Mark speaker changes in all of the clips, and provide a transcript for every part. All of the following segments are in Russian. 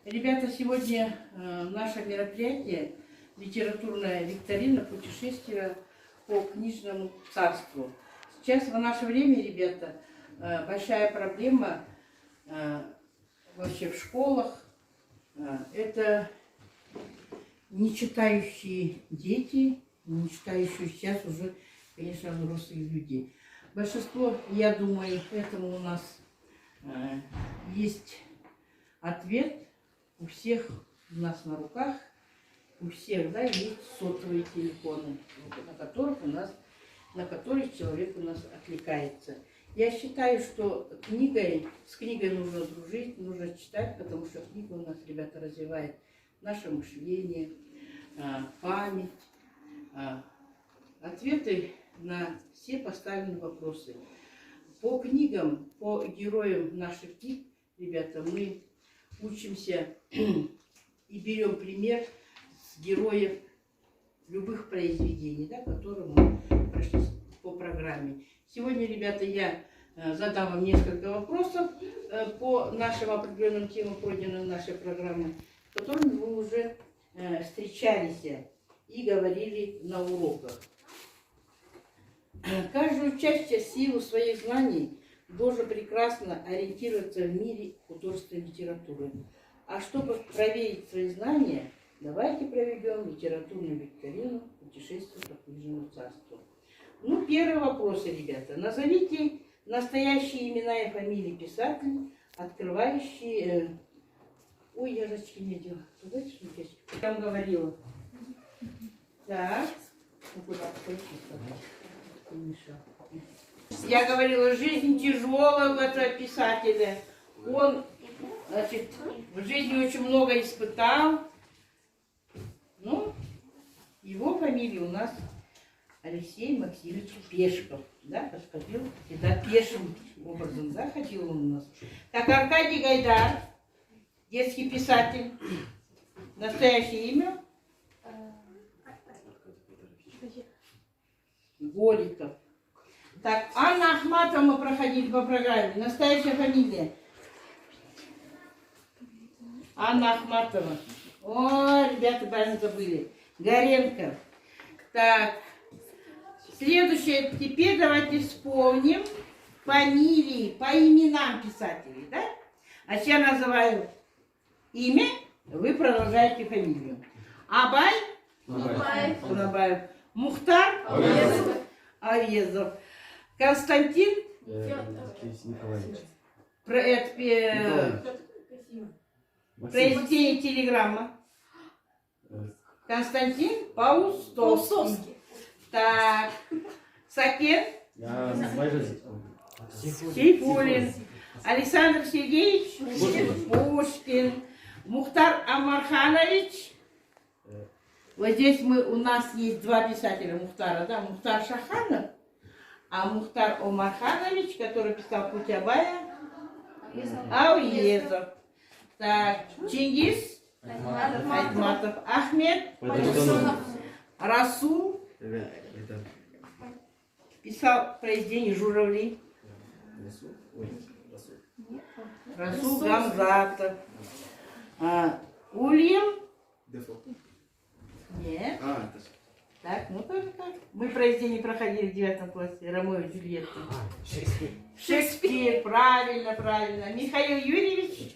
Speaker 1: Ребята, сегодня наше мероприятие литературная викторина «Путешествие по книжному царству». Сейчас в наше время, ребята, большая проблема вообще в школах это не читающие дети, не читающие сейчас уже, конечно, взрослые люди. Большинство, я думаю, этому у нас есть ответ. У всех у нас на руках, у всех, да, есть сотовые телефоны, на которых человек у нас отвлекается. Я считаю, что с книгой нужно дружить, нужно читать, потому что книга у нас, ребята, развивает наше мышление, память, ответы на все поставленные вопросы. По книгам, по героям наших книг, ребята, мы учимся и берем пример с героев любых произведений, да, которые мы прошли по программе. Сегодня, ребята, я задам вам несколько вопросов по нашим определенным темам, пройденным нашей программы, с которыми вы уже встречались и говорили на уроках. Каждый участник в силу своих знаний должен прекрасно ориентироваться в мире художественной литературы. А чтобы проверить свои знания, давайте проведем литературную викторину «Путешествие по книжному царству». Ну, первый вопрос, ребята. Назовите настоящие имена и фамилии писателей, открывающие... Ой, я ручки не делала. Давайте что-нибудь. Я вам говорила. Так. Ну, куда? Не мешал. Я говорила, жизнь тяжелая у этого писателя. Он, значит, в жизни очень много испытал. Ну, его фамилия у нас Алексей Максимович Пешков. Да, ходил всегда пешим образом, да, ходил он у нас. Так, Аркадий Гайдар, детский писатель. Настоящее имя? Голиков. Так, Анна Ахматова мы проходили по программе. Настоящая фамилия. Анна Ахматова. О, ребята, правильно забыли. Горенко. Так. Следующее. Теперь давайте вспомним фамилии по именам писателей. Да? А я называю имя, вы продолжаете фамилию. Абай? Абаев. Мухтар? Авезов. Константин?
Speaker 2: Николаевич.
Speaker 1: Произведение телеграмма. Константин Паустовский. Так. Сакен? Сейфуллин. Александр Сергеевич Пушкин. Мухтар Амарханович. Вот здесь у нас есть два писателя Мухтара, да, Мухтар Шаханов, а Мухтар Омарханович, который писал «Путь Абая», Ауезов. Так, Чингис Айтматов, Ахмед Расул, писал произведение «Журавли», Расул Гамзатов, Ульям. Нет. Так, ну тоже так. Мы произведение проходили в 9 классе. Ромео и Джульетта. Шекспир. Правильно, правильно. Михаил Юрьевич?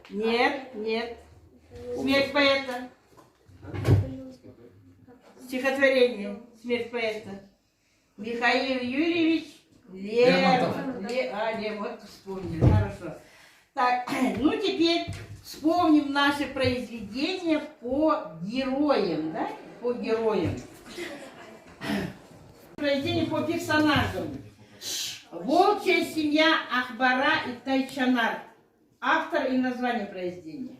Speaker 1: Нет. Смерть поэта. Стихотворение. Смерть поэта. Михаил Юрьевич Лермонтов. Вспомнили. Хорошо. Так, ну теперь вспомним наши произведения по героям, да? По героям. Произведения по персонажам. Волчья семья Ахбара и Тайчанар. Автор и название произведения.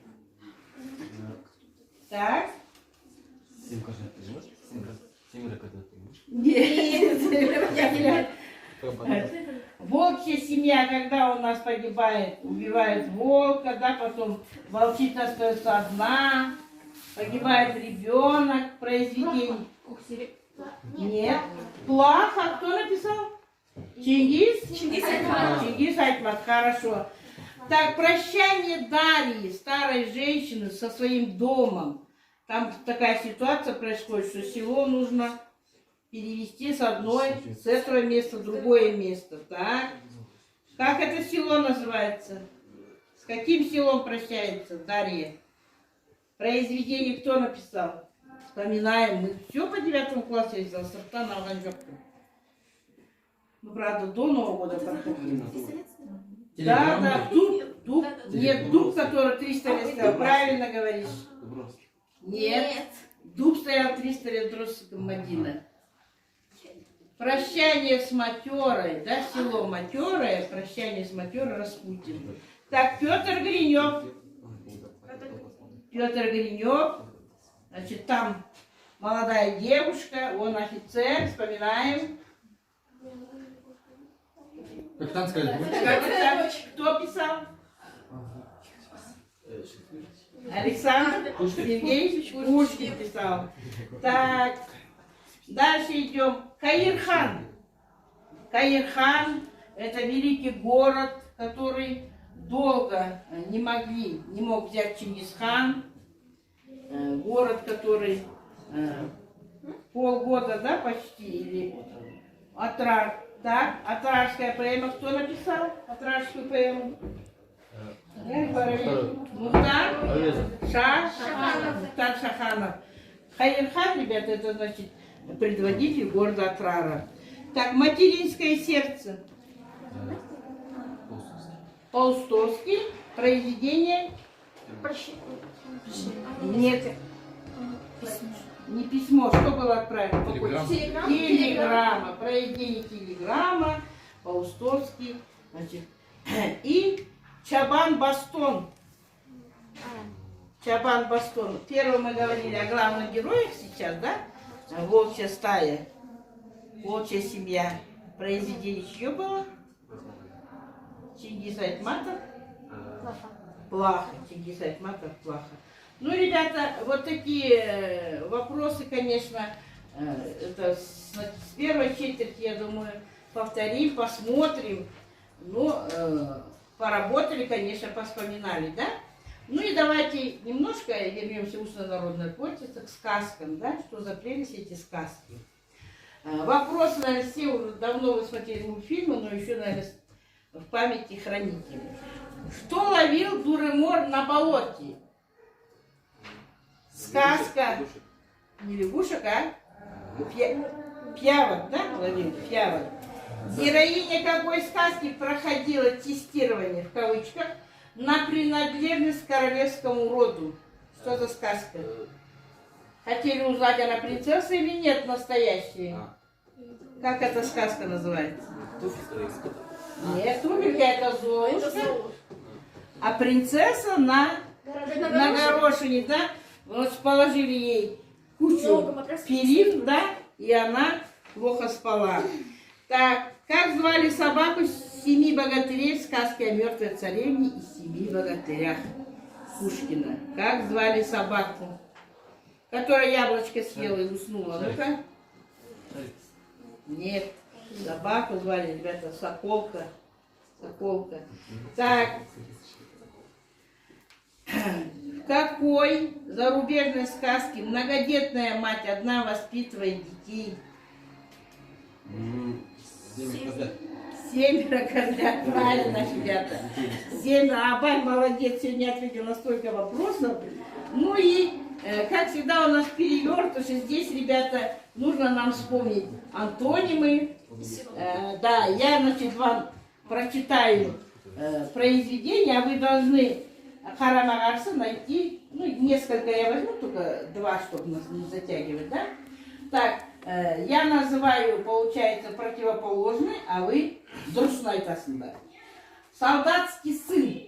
Speaker 1: Так. Нет. Волчья семья, когда у нас погибает, убивает волка, да, потом волчица остается одна, погибает ребенок, произведение. Нет. Плохо. Кто написал? Чингис Айтмат. Хорошо. Так, прощание Дарьи, старой женщины, со своим домом. Там такая ситуация происходит, что село нужно перевести с этого места в другое место. Так. Как это село называется? С каким селом прощается Дарья? Произведение кто написал? Вспоминаем. Мы все по 9 классу ездили, с рта на Ланжапку. Ну, правда, до Нового года проходили. Да, дуб. Нет, дуб, который 300 лет стоял. Правильно говоришь. Нет. Дуб стоял 300 лет Дросиком Мадина. Прощание с матерой, да, село Матерое, прощание с матерой Распутин. Так, Петр Гринев. Петр Гринев. Значит, там молодая девушка, он офицер, вспоминаем.
Speaker 2: Капитанская
Speaker 1: Кто писал? Александр Сергеевич Пушкин писал. Так, дальше идем. Каирхан. Каирхан – это великий город, который долго не мог взять Чингисхан. Город, который полгода, да, почти, или Атрар. Так, Атражская поэма. Кто написал Атражскую поэму? Мухтар Шаханов. Каирхан, ребята, это значит предводитель города Атрара. Так, материнское сердце. Паустовский. Произведение. Нет. Не письмо. Что было отправлено? Телеграмма. Произведение телеграмма. Паустовский. Значит. И Чабан Бастон. Чабан Бастон. Первым мы говорили о главных героях сейчас, да? Волчья стая. Волчья семья. Произведение чье было? Чингис Айтматов. Плаха. Чингис Айтматов Плаха. Ну, ребята, вот такие вопросы, конечно, это с первой четверти, я думаю, повторим, посмотрим. Ну, поработали, конечно, поспоминали, да? Ну и давайте немножко вернемся в устно-народное творчество к сказкам, да? Что за прелесть эти сказки. Вопрос, наверное, все уже давно вы смотрели мультфильмы, но еще, наверное, в памяти храните. Что ловил Дуремор на болоте? Сказка. Не лягушек, а? Пьявок, да? Ловил пьявок. Героиня какой сказки проходила тестирование, в кавычках, на принадлежность к королевскому роду? Что за сказка? Хотели узнать, она принцесса или нет настоящая? Как эта сказка называется? Нет, туфелька это Золушка. А принцесса на горошине, да? Вот положили ей кучу перин, да? И она плохо спала. Так, как звали собаку семи богатырей в сказке о мертвой царевне и семи богатырях Пушкина? Как звали собаку, которая яблочко съела и уснула? Ну-ка. Нет, собаку звали, ребята, Соколка. Соколка. Так, в какой зарубежной сказке многодетная мать одна воспитывает детей? Семеро козлят, правильно, ребята. Семеро. Абай молодец, сегодня ответил на столько вопросов. Ну и, как всегда, у нас перевертыш. Здесь, ребята, нужно нам вспомнить антонимы. Да, я, значит, вам прочитаю произведение, а вы должны Харамагарса найти. Ну, несколько я возьму, только два, чтобы нас не затягивать, да? Так, я называю, получается, противоположный, а вы дурснайтасында. Солдатский сын.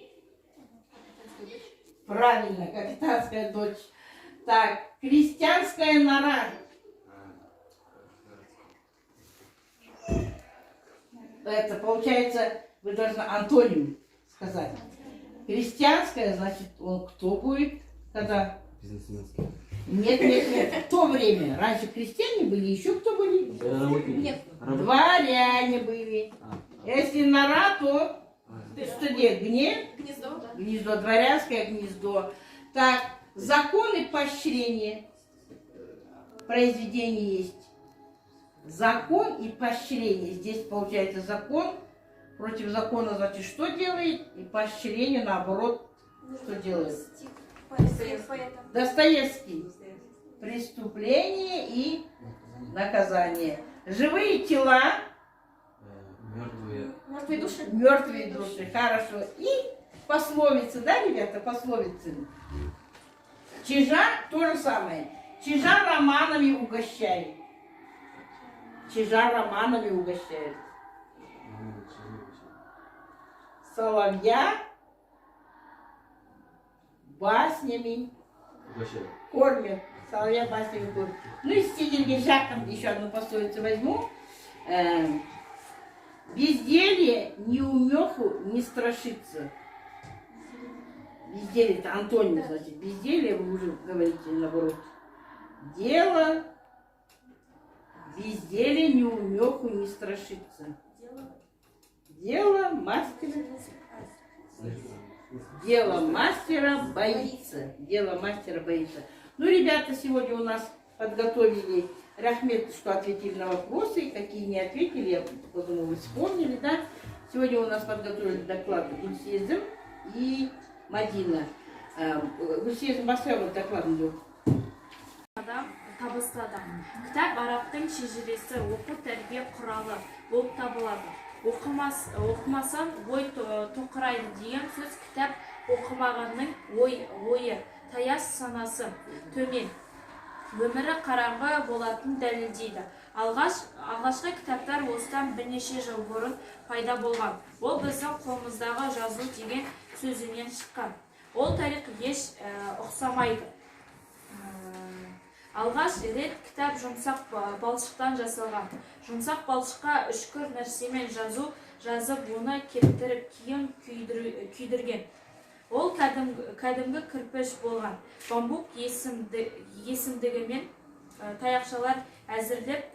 Speaker 1: Правильно, капитанская дочь. Так, крестьянская нора. Это, получается, вы должны антоним сказать. Крестьянская, значит, он кто будет, когда... Нет, нет, нет. В то время. Раньше крестьяне были, еще кто были?
Speaker 3: Нет.
Speaker 1: Дворяне были. Если нора, то Студия
Speaker 3: Гнездо.
Speaker 1: гнездо, дворянское гнездо. Так, законы поощрения. Произведение есть. Закон и поощрение. Здесь получается закон. Против закона, значит, что делает? И поощрение, наоборот, что делает? Достоевский. Преступление и наказание. Живые тела.
Speaker 2: Мертвые.
Speaker 3: Мертвые души.
Speaker 1: Мертвые души. Хорошо. И пословицы, да, ребята, пословицы. Чижа то же самое. Чижа романами угощает. Чижа романами угощает. Соловья баснями кормят. Соловья баснями кормят. Ну и стиль Жаком еще одну пословицу возьму. Безделье неумеху не страшится. Безделье это антоним, значит. Безделье, вы уже говорите наоборот. Дело, безделье неумеху не страшится. Дело мастера. Дело мастера боится. Дело мастера боится. Ну, ребята, сегодня у нас подготовили Рахмет, что ответили на вопросы, какие не ответили, я думаю, вы вспомнили, да? Сегодня у нас подготовили доклад Гульсезем и Мадина. Гульсезем басқа доклад был.
Speaker 4: Табыстады. Кітап арабтың шежіресі, оқу тәрбие құралы болып табылады. Оқымасан ой тоқырайды деген сөз кітап оқымағанның ойы, таяз санасы төмен, өмірі қараңғы болатын дәлелдейді. Алғашқы кітаптар осыдан бірнеше жыл бұрын пайда болған. Ол біздің қолымыздағы жазу деген сөзінен шыққан. Ол тарих еш ұқсамайды. Алғаш рет кітап жұмсақ балшықтан жасалған. Жұмсақ балшыққа үшкір нәрсемен жазып, оны кептіріп, кейін күйдірген. Ол кәдімгі кірпіш болған. Бамбук есімдігімен таяқшалар әзірлеп,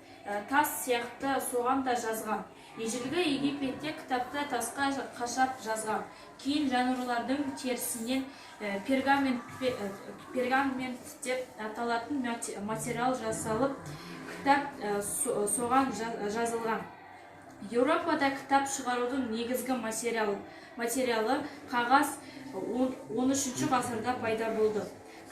Speaker 4: тас сияқты соған да жазған. Ежелгі Египетте кітапты тасқа қашап жазған. Кейін жануарлардың терісінен пергамент деп аталатын материал жасалып, кітап соған жазылған. Еуропада кітап шығарудың негізгі материалы қағаз 13 ғасырда пайда болды.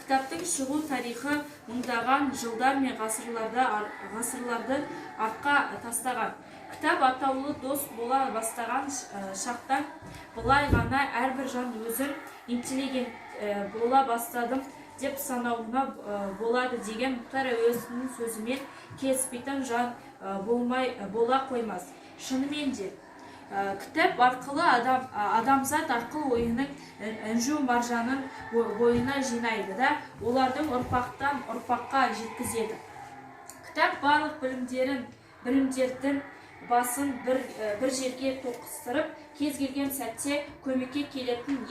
Speaker 4: Кітаптың шығу тарихы мыңдаған жылдар мен ғасырларды артқа тастаған. Кітап атаулы дос бола бастаған шақтан былай ғана әрбір жан өзін интеллигент бола бастадым деп санауына болады деген Мұхтар Әуезовтің сөзімен келіспейтін жан бола қоймас. Шынымен де, кітап арқылы адамзат ақыл ойының інжу маржанын бойына жинайды да, олардың ұрпақтан ұрпаққа жеткізеді. Кітап барлық білімдердің басын бір жерге тоқыстырып, кез келген сәтте көмекке келетін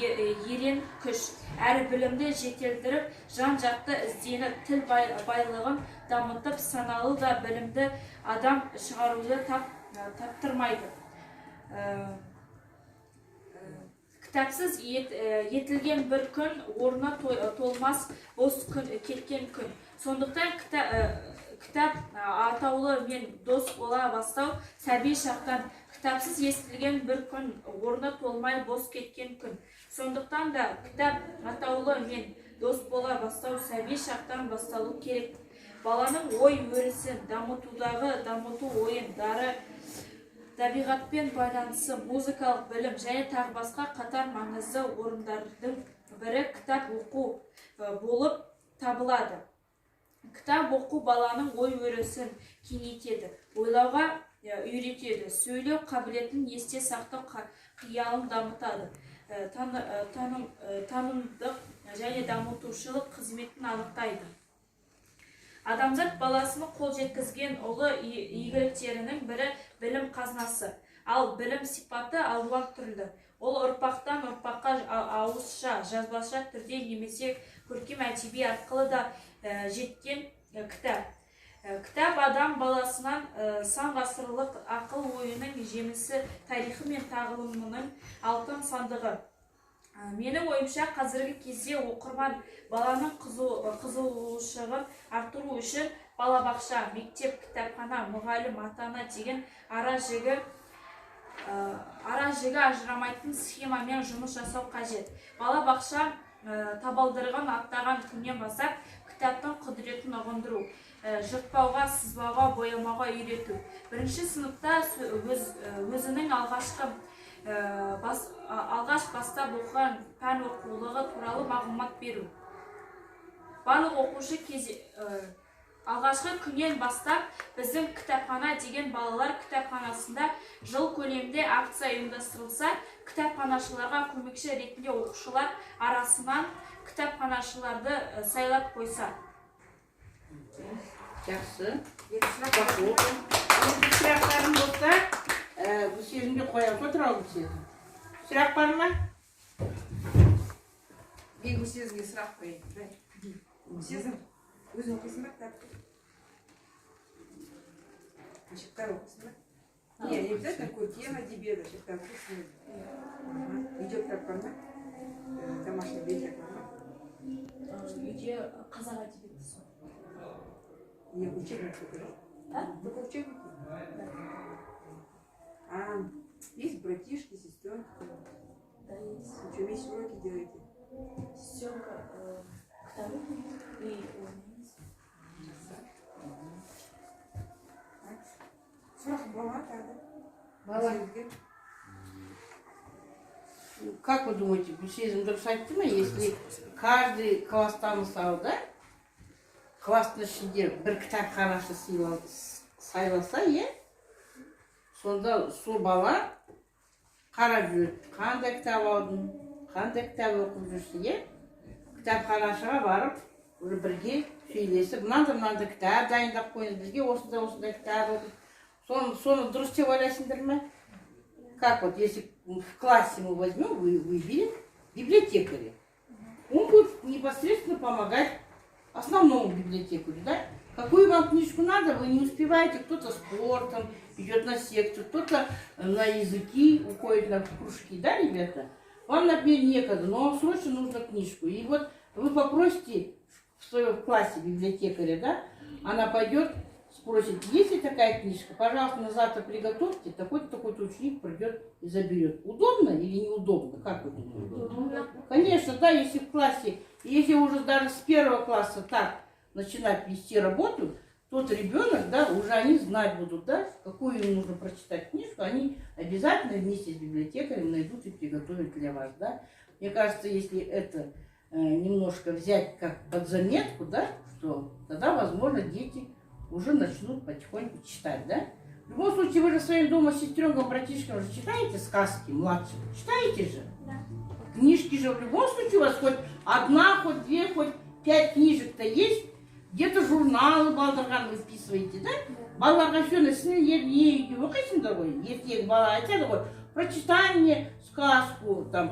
Speaker 4: ерен күш. Әрі білімді жетілдіріп, жан-жақты ізденіп, тіл байлығын дамытып, саналы да білімді адам шығаруды таптырмайды. Кітапсыз етілген бір күн, орны толмас бос кеткен күн. Сондықтан кітап атаулы мен дос бола бастау сәби шақтан, кітапсыз естілген бір күн, орны толмай бос кеткен күн. Сондықтан да кітап атаулы мен дос бола бастау сәби шақтан басталу керек. Баланың ой өрісін дамыту ойын, табиғатпен байланысы, музыкалық білім және тағы басқа қатар маңызды орындардың бірі кітап оқу болып табылады. Кітап оқу баланың ой өрісін кеңейтеді, ойлауға үйретеді, сөйлеу қабілетін есте сақтау қиялын дамытады, танымдық және дамытушылық қызметін анықтайды. Адамзат баласының қол жеткізген ұлы игіліктерінің бірі білім қазынасы. Ал білім сипаты алуан түрлі. Ол ұрпақтан ұрпаққа ауызша, жазбаша түрде немесе көркем әдеби арқылы да жеткен кітап. Кітап адам баласынан сан ғасырлық ақыл ойының жемісі, тарихы мен тағылымының алтын сандығы. Менің ойымша қазіргі кезде оқырман баланың қызығушылығын арттыру үшін балабақша, мектеп, кітапхана, мұғалім, ата-ана деген ара жігі ажырамайтын схемамен жұмыс жасау қажет. Балабақша табалдырығын аттаған күннен бастап кітаптың құдіретін ұғындыру, жыртпауға, сызбауға, боямауға үйрету. Бірінші сыныпта өзінің алғаш бастап оқыған пән оқулығы туралы мағлұмат беру. Барлық оқушы алғашқы күннен бастап біздің кітапхана деген балалар кітапханасында жыл көлемінде акция ұйымдастырылса, кітапханашыларға көмекші ретінде оқушылар арасынан кітапханашыларды сайлап қойса.
Speaker 1: Жақсы. Сұрақтарым болса, бұл сезімге қояп отырау бұл сезім. Сұрақ бар ма?
Speaker 3: Мен бұл сезімге сұрақ қойайын. Сезім, өзің оқисың ба кітапты? Шықтар оқисың ба? Не обязательно көркем әдебиет, шықтар оқисың ба? Видеокітап бар ма? Домашний библиотека бар ма?
Speaker 4: Үйде қазақ әдебиеті сол.
Speaker 3: Не, учебник только, да?
Speaker 4: Да?
Speaker 3: Только учебники? А, есть братишки, сестренки?
Speaker 4: Да, есть.
Speaker 3: Что, вместе уроки делаете?
Speaker 4: Сестренка второй и
Speaker 3: Сұрақ бала тағы.
Speaker 1: Бала. Как вы думаете, бұл сезім дұрыс айтты ма? Если каждый класстан мысалы, да? Класстың ішінде бір кітапханашы сайласа, сонда сол бала қарап жүреді, қандай кітап алдың, қандай кітап оқып жүрсің, кітапханашыға барып, бірге сөйлесіп, мынандай кітап дайындап қойыңыз, бізге осындай кітап оқып, соны дұрыс деп ойлайсыңдар ма? Как вот, если в классе мы возьмем, выберем библиотекаря, он будет непосредственно помогать основному библиотекарю, да? Какую вам книжку надо, вы не успеваете, кто-то спортом идет на секцию, кто-то на языки уходит на кружки, да, ребята? Вам, например, некогда, но вам срочно нужно книжку. И вот вы попросите в своем классе библиотекаря, да, она пойдет, спросит, есть ли такая книжка, пожалуйста, на завтра приготовьте, такой-то ученик придет и заберет. Удобно или неудобно? Как вы думаете?
Speaker 4: Удобно.
Speaker 1: Конечно, да, если в классе, если уже даже с 1 класса так начинать вести работу, тот ребенок, да, уже они знать будут, да, какую им нужно прочитать книжку, они обязательно вместе с библиотекарем найдут и приготовят для вас, да. Мне кажется, если это немножко взять как под заметку, да, что тогда, возможно, дети уже начнут потихоньку читать, да. В любом случае, вы же своим дома сестренкам, братишкам уже читаете сказки младшим? Читаете же?
Speaker 4: Да.
Speaker 1: Книжки же в любом случае у вас хоть одна, хоть две, хоть 5 книжек-то есть. Где-то журналы балдырған вы вписываете, да? Балаларға сөйлесін сіңілеріне оқисыңдар ғой. Ертегі бала айтады ғой, прочитай мне сказку, там,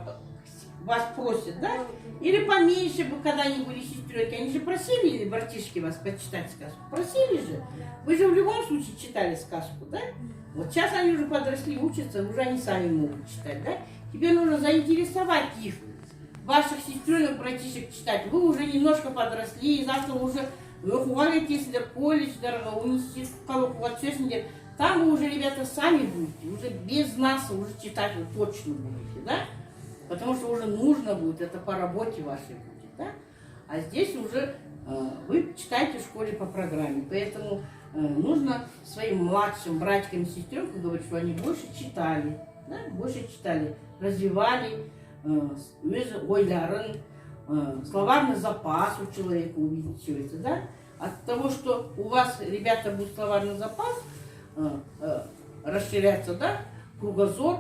Speaker 1: вас просят, да? Или поменьше бы, когда они были сестренки, они же просили, или братишки вас почитать сказку? Просили же. Вы же в любом случае читали сказку, да? Вот сейчас они уже подросли, учатся, уже они сами могут читать, да? Тебе нужно заинтересовать их, ваших сестренок, братишек читать. Вы уже немножко подросли, и завтра уже оқуға кетесіңдер, колледждарға, университетқа оқуға түсесіңдер. Там вы уже, ребята, сами будете, уже без нас уже читать вы точно будете, да? Потому что уже нужно будет, это по работе вашей будет, да? А здесь уже вы читаете в школе по программе, поэтому нужно своим младшим братикам и сестренкам говорить, что они больше читали, да? Больше читали, развивали ойларын, словарный запас у человека увеличивается, да? От того, что у вас, ребята, будет словарный запас расширяться, да, кругозор,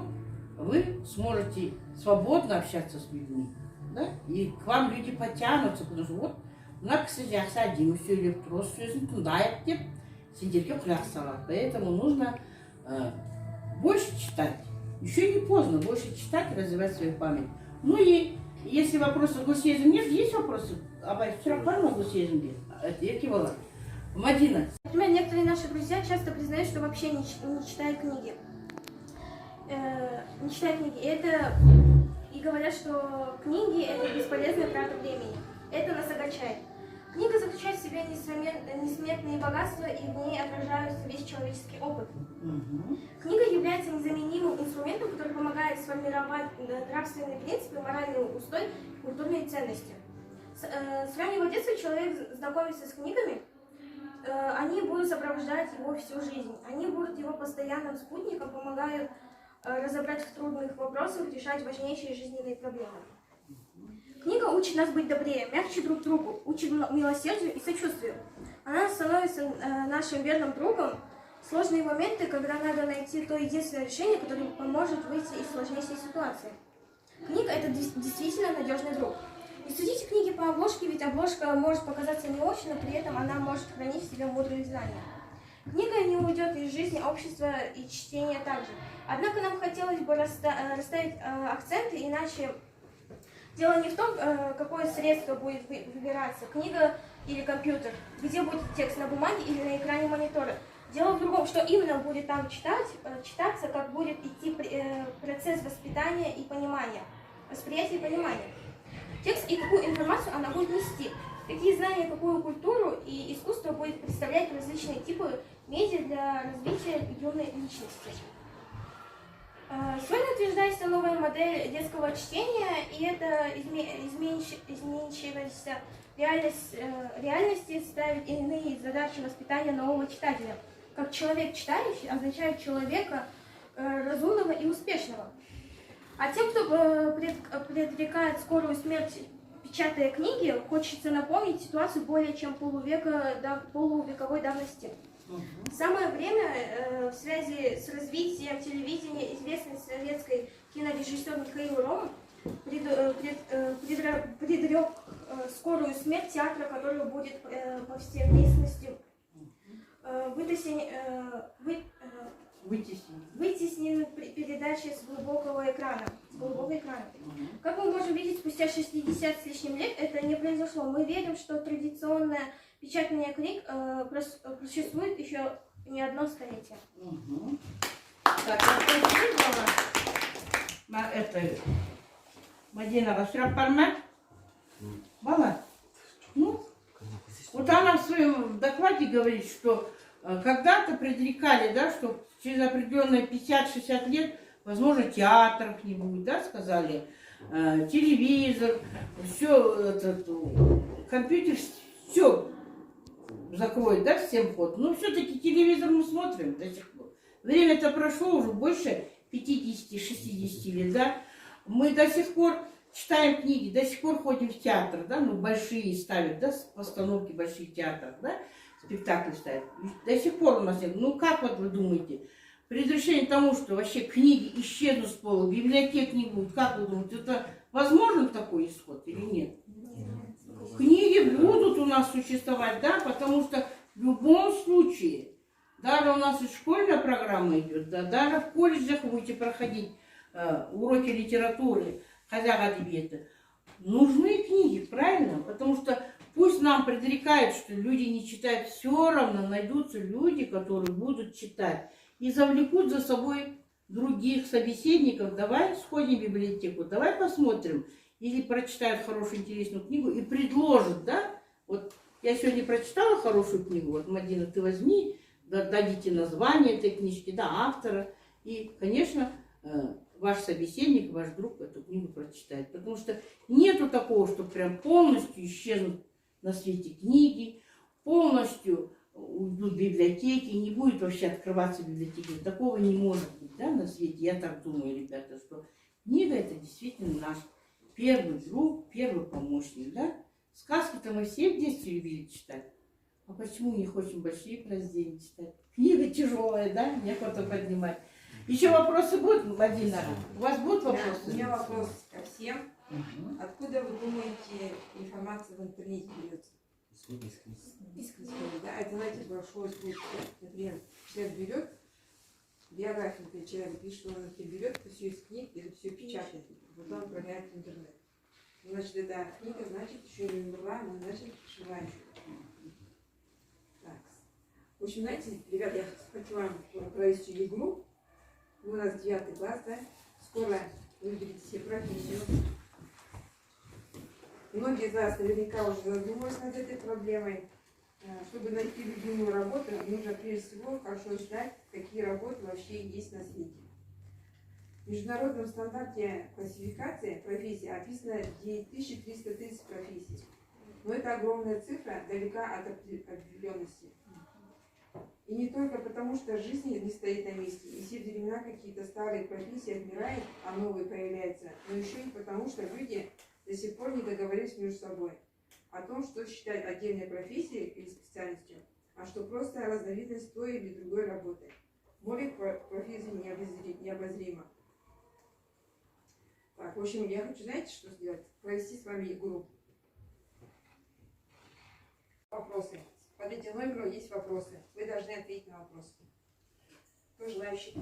Speaker 1: вы сможете свободно общаться с людьми, да? И к вам люди потянутся, потому что вот мына кісі жақсы әдемі сөйлеп тұр, осы сөзін тыңдайық деп сендерге құлақ салады. Поэтому нужно больше читать. Еще не поздно больше читать, развивать свою память. Ну и если вопросы Гусейзин нет, есть вопросы? Абай, сұрақ бар ма Гусейзинге? Ерке бала. Мадина.
Speaker 5: Например, некоторые наши друзья часто признают, что вообще не читают книги. Не читают книги. И говорят, что книги — это бесполезная трата времени. Это нас огорчает. Книга заключает в себе несметные богатства, и в ней отражается весь человеческий опыт. Книга является незаменимым инструментом, который помогает сформировать нравственные принципы, моральный устой, культурные ценности. С раннего детства человек знакомится с книгами, они будут сопровождать его всю жизнь. Они будут его постоянным спутником, помогают разобрать в трудных вопросах, решать важнейшие жизненные проблемы. Книга учит нас быть добрее, мягче друг другу, учит милосердию и сочувствию. Она становится нашим верным другом в сложные моменты, когда надо найти то единственное решение, которое поможет выйти из сложнейшей ситуации. Книга — это действительно надежный друг. Не судите книги по обложке, ведь обложка может показаться не очень, но при этом она может хранить в себе мудрые знания. Книга не уйдет из жизни общества и чтения также. Однако нам хотелось бы расставить акценты, иначе дело не в том, какое средство будет выбираться, книга или компьютер, где будет текст на бумаге или на экране монитора. Дело в другом, что именно будет там читаться, как будет идти процесс воспитания и понимания, восприятия и понимания. Текст и какую информацию она будет нести, какие знания, какую культуру и искусство будет представлять различные типы медиа для развития юной личности. Сегодня утверждается новая модель детского чтения, и это изменившаяся реальности ставит иные задачи воспитания нового читателя. Как человек читающий означает человека разумного и успешного. А тем, кто предрекает скорую смерть, печатая книги, хочется напомнить ситуацию более чем полувековой давности. Самое время в связи с развитием телевидения известный советский кинорежиссер Михаил Роман предрек скорую смерть театра, которая будет повсеместностью вытеснены передачи с глубокого экрана. Как мы можем видеть, спустя 60 с лишним лет это не произошло. Мы верим, что традиционное печатание книг существует еще не одно столетие.
Speaker 1: Так, Мадина, Расрапарма? Бала? Ну, вот она в своем докладе говорит, что когда-то предрекали, да, что через определенные 50-60 лет, возможно, театров не будет, да, сказали, телевизор, все, компьютер, все закроет, да, всем ход. Но все-таки телевизор мы смотрим до сих пор. Время-то прошло уже больше 50-60 лет, да. Мы до сих пор читаем книги, до сих пор ходим в театр, да, ну, большие ставят, да, постановки больших театров, да, спектакли ставят. До сих пор у нас нет. Ну, как вот вы думаете, предрешение тому, что вообще книги исчезнут с пола, библиотек не будет, как вы думаете, это возможен такой исход или нет? Книги будут у нас существовать, да, потому что в любом случае, даже у нас и школьная программа идет, да, даже в колледжах будете проходить уроки литературы, хозяйка адабиета. Нужны книги, правильно? Потому что пусть нам предрекают, что люди не читают, все равно найдутся люди, которые будут читать и завлекут за собой других собеседников. Давай сходим в библиотеку, давай посмотрим. Или прочитают хорошую, интересную книгу и предложат, да? Вот я сегодня прочитала хорошую книгу, вот, Мадина, ты возьми, дадите название этой книжки, да, автора. И, конечно, ваш собеседник, ваш друг эту книгу прочитает. Потому что нету такого, что прям полностью исчезнут на свете книги, полностью уйдут библиотеки, не будет вообще открываться библиотеки. Такого не может быть, да, на свете. Я так думаю, ребята, что книга — это действительно наш первый друг, первый помощник, да. Сказки-то мы все в детстве любили читать. А почему не хочем большие произведения читать? Книга тяжелая, да, некуда поднимать. Еще вопросы будут, Мадина? У вас будут вопросы?
Speaker 3: Да, у меня вопрос ко всем. Откуда вы думаете, информация в интернете берется? Из книги, да? Это, знаете, большой случай. Например, человек берет биографию, например, человек пишет, что он это берет, это все из книг, это все печатает. Вот он отправляет в интернет. Значит, эта книга, значит, еще не умерла, но значит, жива еще. Так. В общем, знаете, ребят, я хочу вам провести игру. У нас 9 класс, да? Скоро выберите себе профессию. Многие из вас наверняка уже задумались над этой проблемой. Чтобы найти любимую работу, нужно прежде всего хорошо знать, какие работы вообще есть на свете. В международном стандарте классификации профессий описано 9330 профессий. Но эта огромная цифра далека от определенности. И не только потому, что жизнь не стоит на месте, и все времена какие-то старые профессии отмирают, а новые появляются, но еще и потому, что люди до сих пор не договорились между собой о том, что считать отдельной профессией или специальностью, а что просто разновидность той или другой работы. Море профессий необозримо. Так, в общем, я хочу, знаете, что сделать? Провести с вами игру. Вопросы. Под этим номером есть вопросы. Вы должны ответить на вопросы. Кто желающий?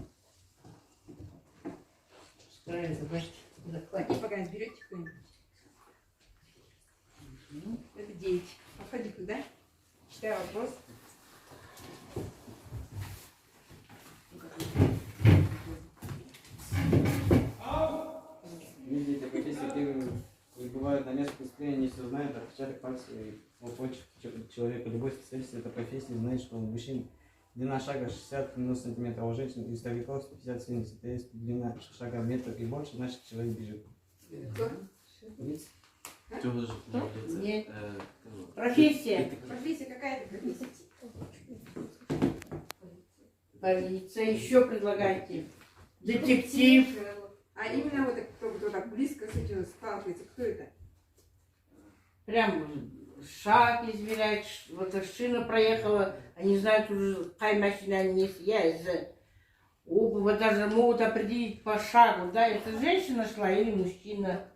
Speaker 3: И пока не берете кто-нибудь. Это 9. Подходи туда. Читаю вопрос.
Speaker 2: Видите, эта профессия прибывает на место преступления, не все знает, отпечаток пальцев и почерк человека. Любой специалист этой профессии знает, что у мужчин длина шага 60-90 см, а у женщин и стариков 150-70 см. Если длина шага метр и больше, значит человек бежит.
Speaker 3: Кто?
Speaker 2: Тоже
Speaker 1: Нет. Профессия.
Speaker 3: Профессия какая-то профессия.
Speaker 1: Полиция. Еще предлагайте. Детектив.
Speaker 3: А именно вот кто так близко с этим сталкивается, кто это?
Speaker 1: Прям шаг измерять, вот шина проехала, они знают уже, какая машина они из обуви, даже могут определить по шагу, да, это женщина шла или мужчина.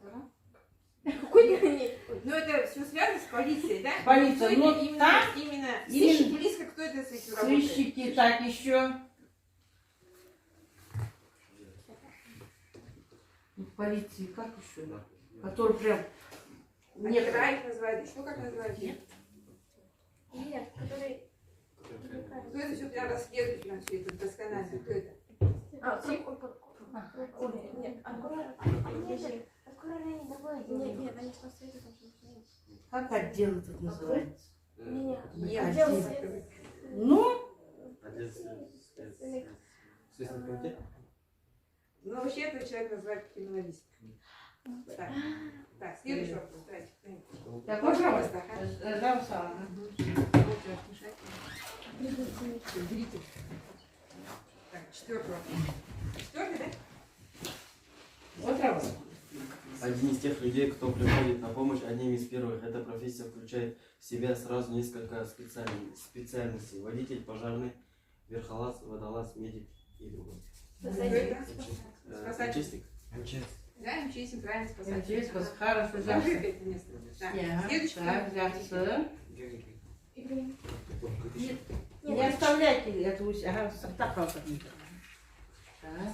Speaker 3: Ну это все связано с полицией, да?
Speaker 1: Полиция,
Speaker 3: Кто
Speaker 1: ну
Speaker 3: это именно,
Speaker 1: так,
Speaker 3: именно
Speaker 1: именно
Speaker 3: сыщик близко, кто это с этим работает?
Speaker 1: сыщики, так еще. Ну, полиции, как еще? Который прям...
Speaker 3: Нет, Райх называют, что как называют?
Speaker 5: Нет, который...
Speaker 3: Кто это все прям расследует, прям все это досконально, кто это?
Speaker 5: Нет, нет, они просто это должны.
Speaker 1: Как отдел тут называется?
Speaker 5: Нет,
Speaker 3: Нет,
Speaker 5: отдел
Speaker 3: нет.
Speaker 5: следствия.
Speaker 1: Ну,
Speaker 2: Следственный комитет?
Speaker 3: Ну вообще этого человека называют криминалист. Так, следующий вопрос, давайте.
Speaker 1: так,
Speaker 3: Пожалуйста.
Speaker 1: пожалуйста.
Speaker 3: Берите. Так, 4-й вопрос. 4-й, да?
Speaker 1: Вот работа.
Speaker 2: Один из тех людей, кто приходит на помощь, одним из первых. Эта профессия включает в себя сразу несколько специальностей. Водитель, пожарный, верхолаз, водолаз, медик и другой.
Speaker 3: Спасатель.
Speaker 2: Чистик?
Speaker 3: Да, МЧС, правильно, спасатель.
Speaker 1: МЧС, хорошо,
Speaker 3: Покажи
Speaker 1: да.
Speaker 3: опять место. Так,
Speaker 1: Так,
Speaker 3: следующий
Speaker 1: так,
Speaker 3: вопрос.
Speaker 1: да,
Speaker 5: Нет,
Speaker 1: не оставляйте эту гусь. Ага, так, пожалуйста. Так.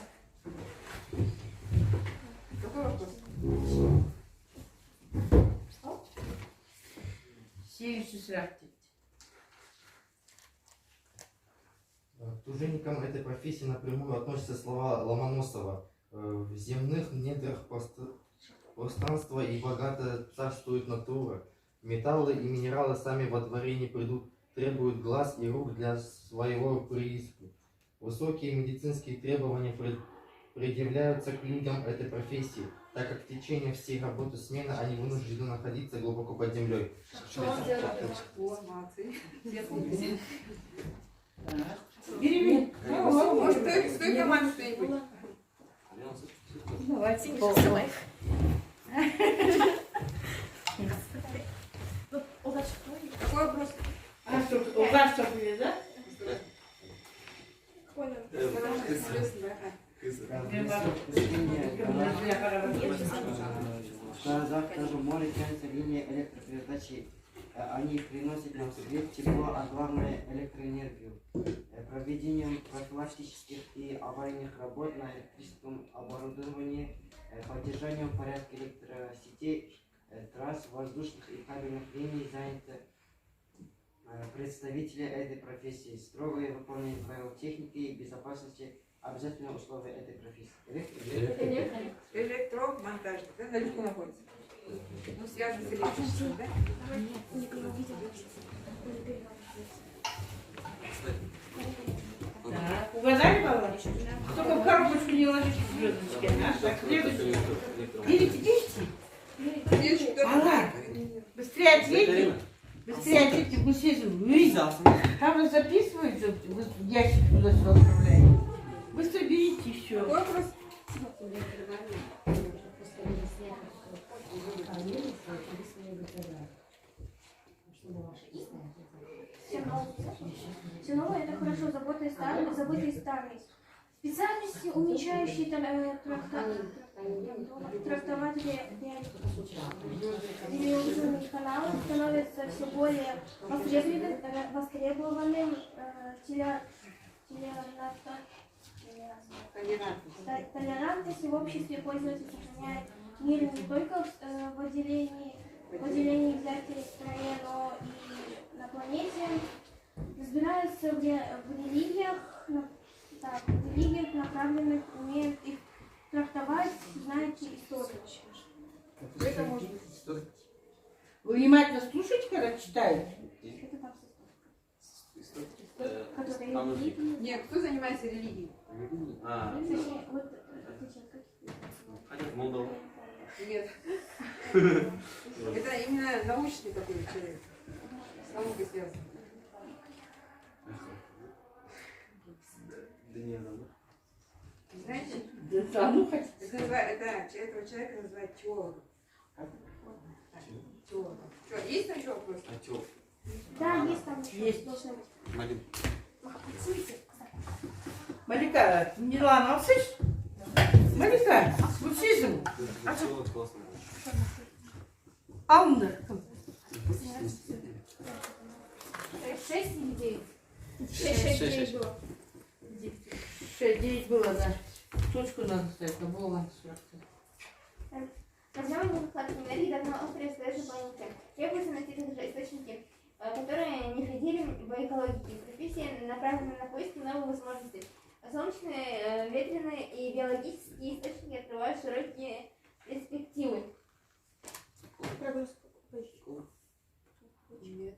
Speaker 3: Какой вопрос?
Speaker 1: 760.
Speaker 6: К труженикам этой профессии напрямую относятся слова Ломоносова. В земных недрах пространства и богато царствует натура. Металлы и минералы сами во дворе не придут, требуют глаз и рук для своего прииска. Высокие медицинские требования предъявляются к людям этой профессии, так как в течение всей работы смены они вынуждены находиться глубоко под землей.
Speaker 3: О, молодцы. Все слушайте.
Speaker 1: Перевели.
Speaker 3: Может, с той команды что-нибудь?
Speaker 1: Давайте.
Speaker 3: Какой вопрос?
Speaker 1: А что, у вас что были, да?
Speaker 5: понял.
Speaker 3: Потому что интересно, да?
Speaker 7: В городах даже в море тянется линия электропередачи. Они приносят нам свет, тепло, а главное электроэнергию. Проведением профилактических и аварийных работ на электрическом оборудовании, поддержанием порядка электросетей, трасс, воздушных и кабельных линий заняты представители этой профессии. Строгое выполнение правил техники и безопасности – обязательные условия этой профессии.
Speaker 3: Электромонтажник, да, наверху находится. Ну, связан с электричеством, да?
Speaker 1: Так, угадали, Павла? Только в коробочку не ложите звездочки. А? Так, следующий. Берите. Алла, быстрее ответьте. Быстрее ответьте, гусизм. Там же записывают, вы ящик туда-сюда отправляете. Быстро берите еще.
Speaker 3: Вопрос.
Speaker 5: Все новое это хорошо, забытые старые. Специальности, уменьшающие трактовать телевизионные каналы, становятся все более востребованным. Толерантность в обществе пользователя сохраняет мир не только в отделении взятия в стране, но и на планете. Разбираются в религиях, направленных, умеют их трактовать, знаете историю.
Speaker 3: Это может быть.
Speaker 1: Вы внимательно слушаете, когда читаете?
Speaker 5: Это там которые
Speaker 3: Нет, кто занимается религией?
Speaker 5: точнее, вот
Speaker 8: Хотят Молдову.
Speaker 3: Нет. Это именно научный такой человек. С наукой связан.
Speaker 8: Да не, да.
Speaker 3: Знаете,
Speaker 1: Да, ну хотите.
Speaker 3: этого человека называют теологом. Теологом. Есть там еще вопрос?
Speaker 8: А чё?
Speaker 5: да, есть там еще.
Speaker 1: Есть.
Speaker 5: Должно быть.
Speaker 8: Малин.
Speaker 1: Малика, Милана, слышишь? Малика, гусизм.
Speaker 8: А чё вот классно?
Speaker 1: Ална.
Speaker 5: 6 или 9?
Speaker 8: 6
Speaker 5: было.
Speaker 1: 6-9 было, да. Точку надо ставить, на баланс.
Speaker 5: Возьмем нехватку энергии давно острые задачи планеты. Требуется найти также источники, которые не вредили в экологии. Профессия направлена на поиски новых возможностей. Солнечные, ветреные и биологические источники открывают широкие перспективы.
Speaker 3: Нет.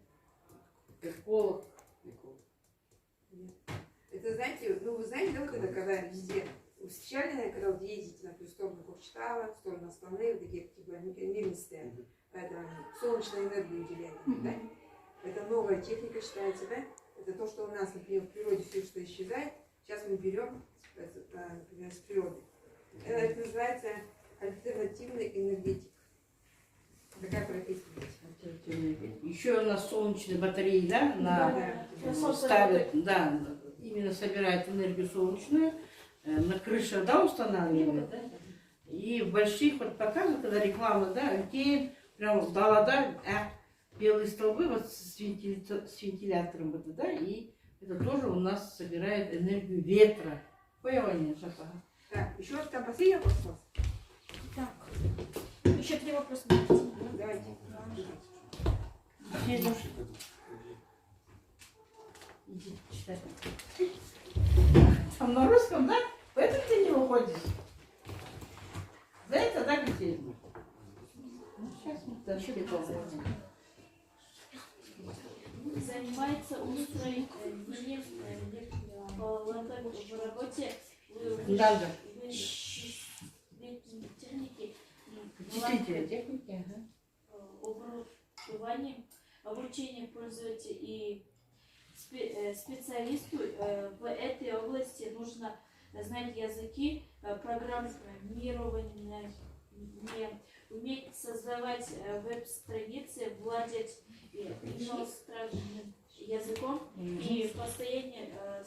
Speaker 1: Эколог.
Speaker 3: Это, знаете, ну вы знаете, да, вот это, когда везде, вы встречали, наверное, когда вот ездите, например, в сторону Курчатова, в сторону Астаны, вот такие, типа, мирнистые, это солнечную энергию уделяют, да? Это новая техника считается, да? Это то, что у нас, например, в природе все, что исчезает, сейчас мы берем, например, с природы. Это называется альтернативная энергетика. Такая профессия.
Speaker 1: Еще у нас солнечные батареи, да,
Speaker 3: Да.
Speaker 1: ставят, да, именно собирают энергию солнечную, на крышах, да, устанавливают, да, и в больших вот показах, когда реклама, да, людей прям вдала, да, белые столбы вот с вентилятором, вот, да, и это тоже у нас собирает энергию ветра. Поняла, нет, Жака?
Speaker 3: Так, еще там последний вопрос у вас?
Speaker 5: Так. Еще 3 вопроса.
Speaker 3: Давайте.
Speaker 1: Иди, читай. Там на русском, да? Поэтому ты не выходишь. За это, да, Катерина? Ну, сейчас мы дальше поговорим.
Speaker 4: Занимается устроением в работе
Speaker 1: Да, да.
Speaker 4: техники,
Speaker 1: Действительно, техники, ага.
Speaker 4: обучение пользователя и специалисту в этой области нужно знать языки, программирование, уметь создавать веб-страницы, владеть иностранным языком и постоянно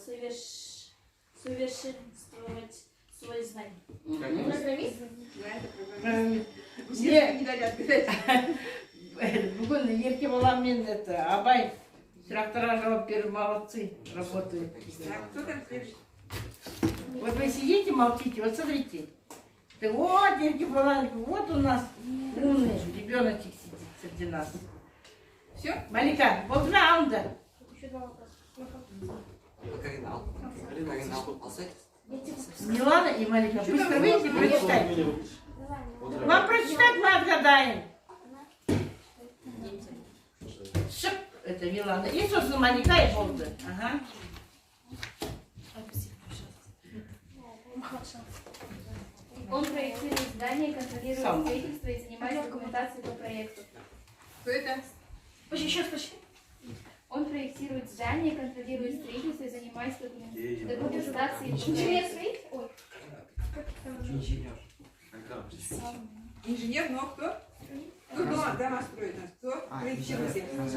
Speaker 4: совершенствовать свои знания.
Speaker 5: Программист?
Speaker 3: Не дали отгадать.
Speaker 1: Бүгін ерке баламен Абай трактора жауап беріп молодцы работают.
Speaker 3: Так, кто там следующий?
Speaker 1: Вот вы сидите, молчите, вот смотрите. Ты, вот, ерке баламен, вот у нас умный ребеночек сидит среди нас.
Speaker 3: Все?
Speaker 1: Малика, болдун аунда.
Speaker 5: Еще два вопроса.
Speaker 8: Карина, алсайт.
Speaker 1: Милана и Малика, быстро выйдите, прочитайте. Вам прочитать мы отгадаем. Шип, это Милана. И, собственно, Малика и Болда. Ага.
Speaker 9: Он проектирует здание, контролирует
Speaker 1: Сам.
Speaker 9: строительство и занимается документацией по проекту.
Speaker 3: Кто это?
Speaker 5: Сейчас, почти.
Speaker 9: Он проектирует здание, контролирует строительство и занимается документацией.
Speaker 5: Инженер строитель? Ой.
Speaker 7: Инженер.
Speaker 3: Инженер, но кто? Кто дома строит нас? Кто проектирует?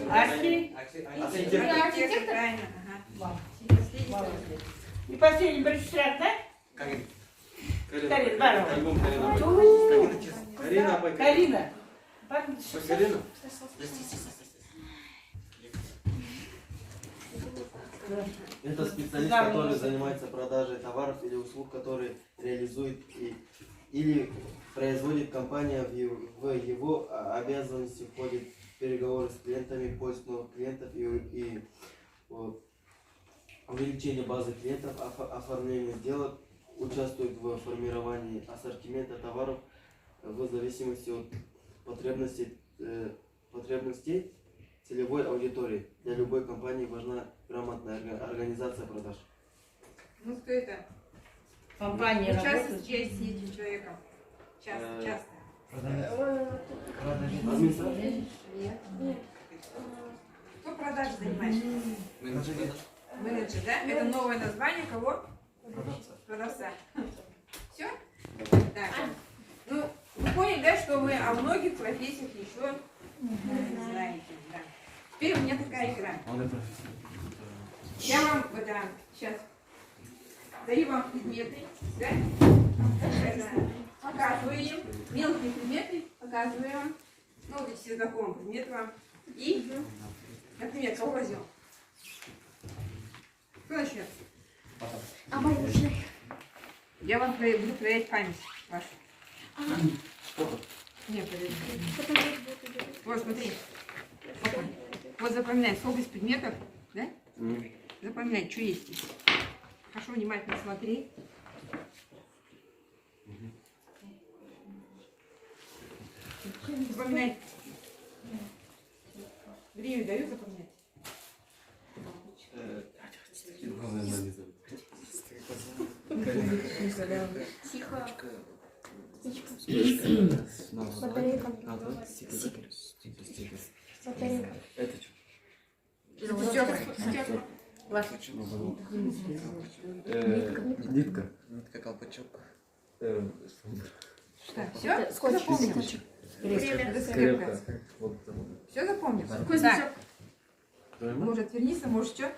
Speaker 1: Архи.
Speaker 3: Архитектор, правильно. Ага.
Speaker 1: Молодец. И последний прочитать, да?
Speaker 8: Карин.
Speaker 1: Карин, здорово.
Speaker 8: Альбом Карина. Карина, пой.
Speaker 1: Карина.
Speaker 8: Пой, Карина.
Speaker 6: Это специалист,
Speaker 1: Да,
Speaker 6: который
Speaker 1: мне-
Speaker 6: занимается продажей товаров или услуг, которые реализует или производит компания в его обязанности входит переговоры с клиентами, поиск новых клиентов и увеличение базы клиентов, оформление сделок, участвует в формировании ассортимента товаров в зависимости от потребностей целевой аудитории. Для любой компании важна грамотная организация продаж.
Speaker 3: Ну, кто это?
Speaker 1: Компания
Speaker 3: Часто
Speaker 1: работает.
Speaker 3: встречаетесь с этим человеком? Часто.
Speaker 6: Администрация?
Speaker 3: Нет. Кто продажей занимается?
Speaker 8: Менеджер.
Speaker 3: Менеджер, да? Это новое название кого? Продавца. Все? Так. Ну, вы поняли, да, что вы о многих профессиях еще не знаете. Да. Теперь у меня такая игра. Я вам сейчас даю вам предметы, да? Показываем. Мелкие предметы показываем. Ну, вот если знакомый предмет вам. И, например, кого возьмем? Кто начнет? Я вам буду проверять память вашу. Нет, подожди. Вот, смотри. Вот запоминай, сколько из предметов, да? Запоминай, что есть здесь. Хорошо, внимательно смотри. Запоминай. Время даю запоминать.
Speaker 5: Тихо.
Speaker 8: Батарейка.
Speaker 5: Батарейка.
Speaker 8: Это Нитка. Нитка, колпачок.
Speaker 3: Все? Запомнил?
Speaker 8: Скрепка.
Speaker 3: Все запомнил?
Speaker 5: Какой
Speaker 3: Так,
Speaker 5: значок?
Speaker 3: может отвернись, может что?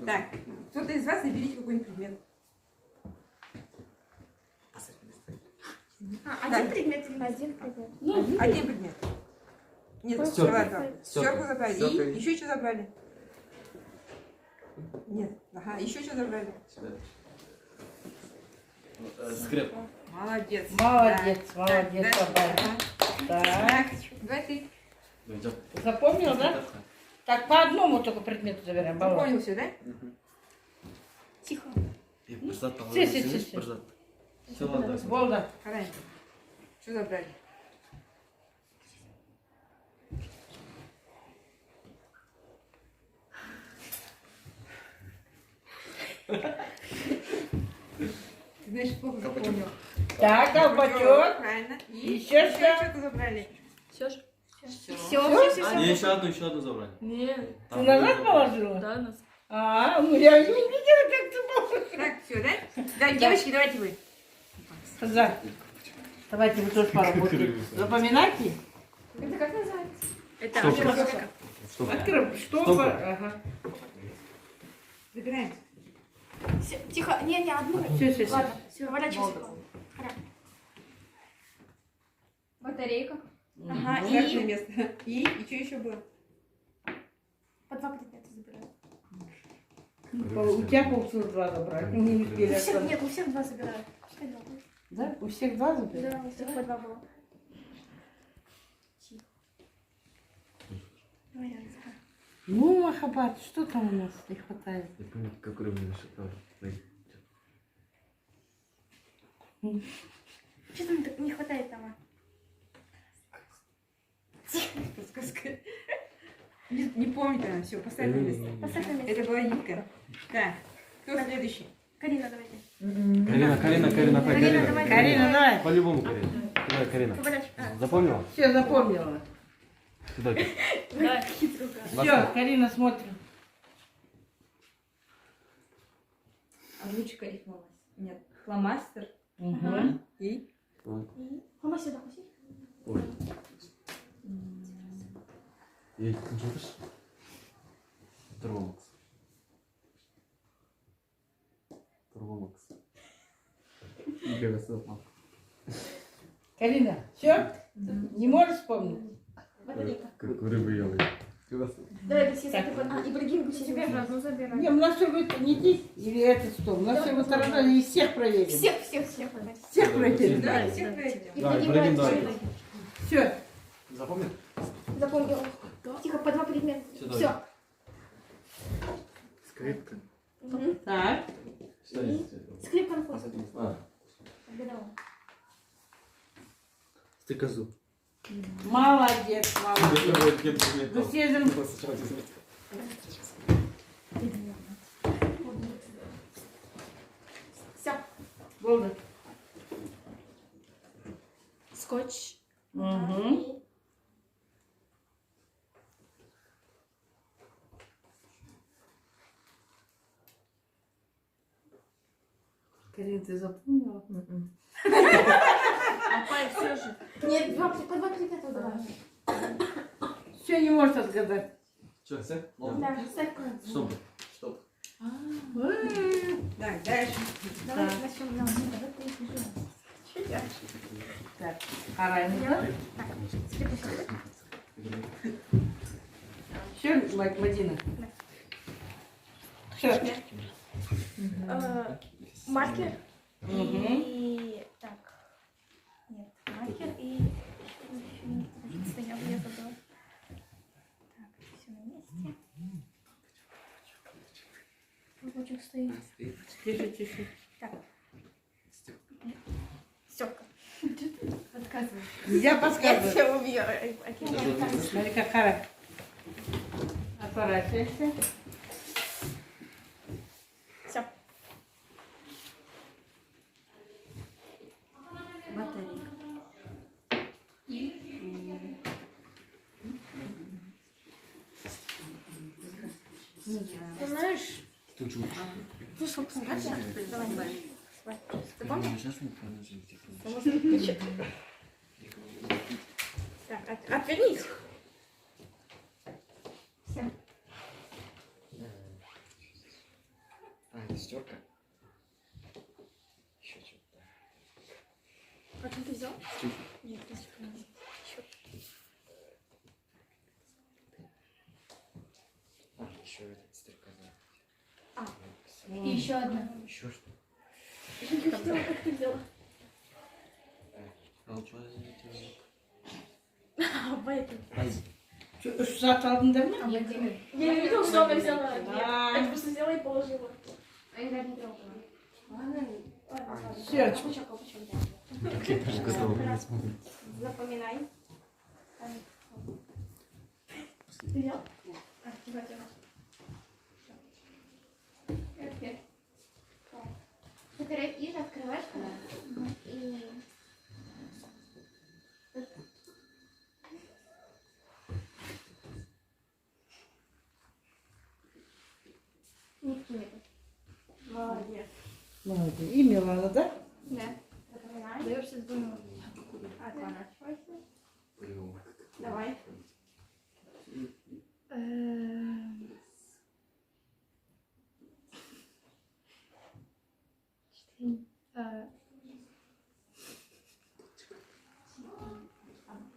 Speaker 3: Так, кто-то из вас наберите какой-нибудь предмет.
Speaker 5: Один предмет или один предмет?
Speaker 3: Один предмет. Нет, стерку забрали.
Speaker 8: Стёпка.
Speaker 3: И еще что забрали? Нет. Ага, еще что забрали?
Speaker 8: Скрепка.
Speaker 3: Молодец.
Speaker 1: Молодец,
Speaker 3: Да.
Speaker 1: молодец,
Speaker 3: Так,
Speaker 1: Бабай.
Speaker 3: дальше.
Speaker 1: Так,
Speaker 3: Давай ты.
Speaker 1: запомнил, да? Так, по одному только предмету забираем. Балла.
Speaker 3: Запомнил все, да?
Speaker 5: Тихо.
Speaker 8: Все, ладно.
Speaker 1: Болда.
Speaker 3: Харань. Что забрали? Ты, значит, плохо запомнил.
Speaker 1: Так, колпачок.
Speaker 3: Правильно. И
Speaker 1: Еще что?
Speaker 3: что-то забрали.
Speaker 5: Все, все.
Speaker 8: Не, еще одну забрали.
Speaker 4: Нет,
Speaker 1: Ты назад положила?
Speaker 4: да, нас.
Speaker 1: А, ну я не видела, как ты положила.
Speaker 3: Так, все, да? Да, девочки, давайте вы.
Speaker 1: За. Давайте вы тоже поработаете. Запоминайте.
Speaker 5: Это как называется?
Speaker 4: Это открывка.
Speaker 1: Открыв. Штопор. Ага.
Speaker 3: Забираем.
Speaker 5: Тихо. Не, одну.
Speaker 1: Все.
Speaker 5: Ладно, все, поворачивайся. Батарейка. Ага,
Speaker 3: Ставьте на
Speaker 5: и
Speaker 3: место. И что еще было?
Speaker 5: по два предмета забираю.
Speaker 1: У тебя получилось два забрать. Мы не успели.
Speaker 5: У всех,
Speaker 1: остаться.
Speaker 5: нет, у всех два забираю. Пускай два будет.
Speaker 1: Да? У всех два забрали?
Speaker 5: Да, у всех по два было. Тихо. Ой, я не знаю.
Speaker 1: Ну, Махаббат, что там у нас не хватает?
Speaker 8: Я помню, как рыбу еще, правда.
Speaker 5: Что там так не хватает там?
Speaker 3: Подсказка. Не помнит она, все, поставь на место.
Speaker 5: Поставь на место.
Speaker 3: Это была Юбка. Так, кто следующий?
Speaker 5: Карина, давайте.
Speaker 8: Карина,
Speaker 5: давай.
Speaker 1: Карина, давай.
Speaker 8: По-любому Карина. Давай, Карина. Запомнила?
Speaker 1: Все, запомнила.
Speaker 8: Сюда.
Speaker 1: Все, Карина, смотрим.
Speaker 3: Ручка и фломастер. Нет, фломастер
Speaker 1: Угу.
Speaker 3: и...
Speaker 5: Мама сюда, ходи.
Speaker 8: Ой. Ей, ты чувствуешь? Турбомакс. Турбомакс. Игорь Сылман.
Speaker 1: Карина, все? Не можешь вспомнить?
Speaker 8: Как у рыбы ел.
Speaker 5: Давай, Гусиса, ты под... Ибрагим, Гусиса, тебе же одну забирай.
Speaker 1: Не, у нас все будет не здесь или этот стол. У нас все будет разное, и всех проверим.
Speaker 5: Всех.
Speaker 1: Всех проверим.
Speaker 3: Да, всех проверим.
Speaker 5: Ибрагим,
Speaker 8: да.
Speaker 1: Все.
Speaker 8: Запомнил?
Speaker 5: Запомнила. Тихо, по 2 предмета.
Speaker 8: Сюда.
Speaker 5: Все.
Speaker 8: Скрипка.
Speaker 1: Так.
Speaker 8: Что здесь?
Speaker 5: Скрипка на фото.
Speaker 8: А,
Speaker 5: Отгадала.
Speaker 8: стрекозу.
Speaker 1: Молодец, молодец. Ну, съездим.
Speaker 5: Все.
Speaker 1: Болды.
Speaker 4: Скотч.
Speaker 1: Угу. Карин, ты запомнила?
Speaker 4: Апай, все же.
Speaker 5: Нет, по 2 предмета давай.
Speaker 1: Все, не может отгадать.
Speaker 8: Что, все?
Speaker 5: Да, ставь кнопку.
Speaker 8: Чтобы. Чтоб.
Speaker 3: Так, дальше.
Speaker 5: Давай начнем. Давай перебежим. Чуть дальше.
Speaker 1: Так, Арайна.
Speaker 5: Так, скрипка сюда.
Speaker 1: Все, Мадина? Все.
Speaker 5: Маркер.
Speaker 1: Угу.
Speaker 5: И... Так. Нет, маркер и... Стоял, я забыла. Так, все на месте. Ручек стоит.
Speaker 1: Тише.
Speaker 5: Так. Стёпка. Подсказывай.
Speaker 1: Я
Speaker 5: Я
Speaker 1: подсказываю.
Speaker 5: тебя убью.
Speaker 1: Смотри, как хорошо. Отворачивайся.
Speaker 5: Все.
Speaker 3: Батарейка.
Speaker 5: Ты знаешь... Ты что, посмотришь? Давай. Ты помнишь? Так, отвернись. Все.
Speaker 7: А, это стерка? Еще что-то.
Speaker 5: Как ты взял? Нет, еще.
Speaker 7: А, еще этот стрекоза.
Speaker 9: И еще одна.
Speaker 7: Еще что?
Speaker 5: Как ты взяла?
Speaker 8: А что я заметил?
Speaker 5: А, поэтому.
Speaker 1: Зат алдың да ма?
Speaker 9: Я не
Speaker 5: Я не видела, что она взяла.
Speaker 1: А.
Speaker 5: Я просто взяла и положила.
Speaker 9: не трогала.
Speaker 1: Всё.
Speaker 5: Почему? Запоминай. Ты взял? А, взяла.
Speaker 9: Окей. Повторяй и открываешь и...
Speaker 5: Никто нет. Молодец.
Speaker 1: Молодец. И Милана, да?
Speaker 5: Да. Запоминай. Даешься с двумя. Отворачивайся. Давай.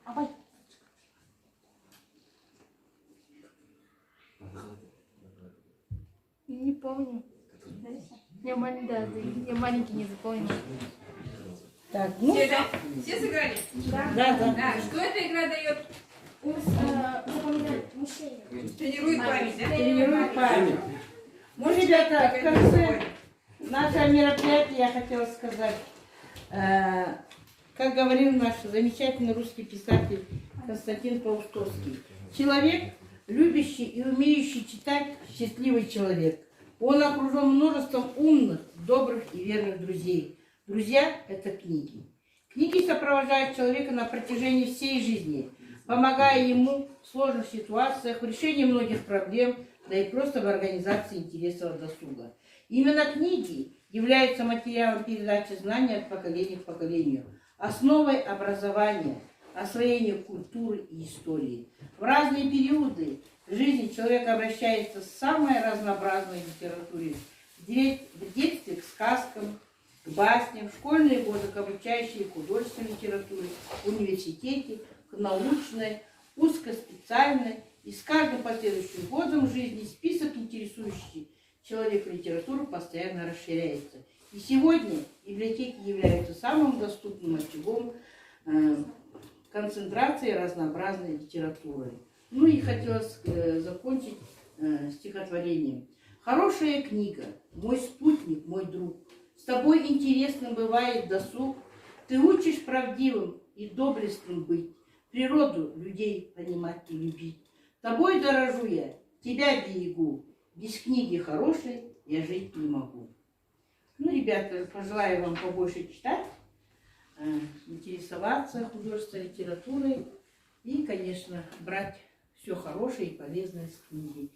Speaker 5: Абай.
Speaker 9: Не помню. Я маленький не запомнил.
Speaker 1: Так, ну.
Speaker 3: Все сыграли?
Speaker 1: Да.
Speaker 3: Да. Что эта игра дает?
Speaker 5: Запоминай мышление.
Speaker 3: Тренирует память, да?
Speaker 1: Тренирует память. Ну, ребята, в конце нашего мероприятия я хотела сказать, как говорил наш замечательный русский писатель Константин Паустовский, человек, любящий и умеющий читать, счастливый человек. Он окружен множеством умных, добрых и верных друзей. Друзья – это книги. Книги сопровождают человека на протяжении всей жизни, помогая ему в сложных ситуациях, в решении многих проблем, да и просто в организации интересов досуга. Именно книги являются материалом передачи знаний от поколения к поколению, основой образования, освоения культуры и истории. В разные периоды жизни человек обращается с самой разнообразной литературой. В детстве к сказкам, к басням, в школьные годы к обучающей художественной литературе, в университете, к научной, узкоспециальной. И с каждым последующим годом жизни список интересующий человека литературы постоянно расширяется. И сегодня библиотеки являются самым доступным очагом концентрации разнообразной литературы. Ну и хотелось закончить стихотворением. Хорошая книга, мой спутник, мой друг. С тобой интересным бывает досуг. Ты учишь правдивым и доблестным быть, природу людей понимать и любить. Тобой дорожу я, тебя берегу. Без книги хорошей я жить не могу. Ну, ребята, пожелаю вам побольше читать, интересоваться художественной литературой и, конечно, брать все хорошее и полезное с книги.